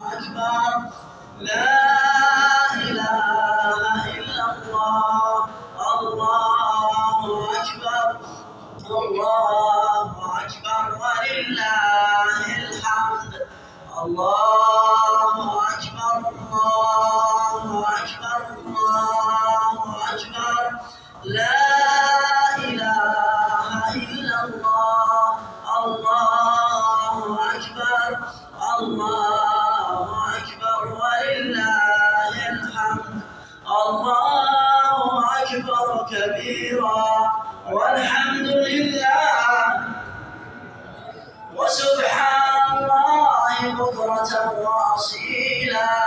أكبر لا إله إلا الله الله أكبر الله أكبر ولله الحمد الله أكبر الله أكبر الله أكبر لا إله إلا الله الله أكبر الله أكبر ولله الحمد الله أكبر كبيرا والحمد لله وسبحان الله بكرة وأصيلا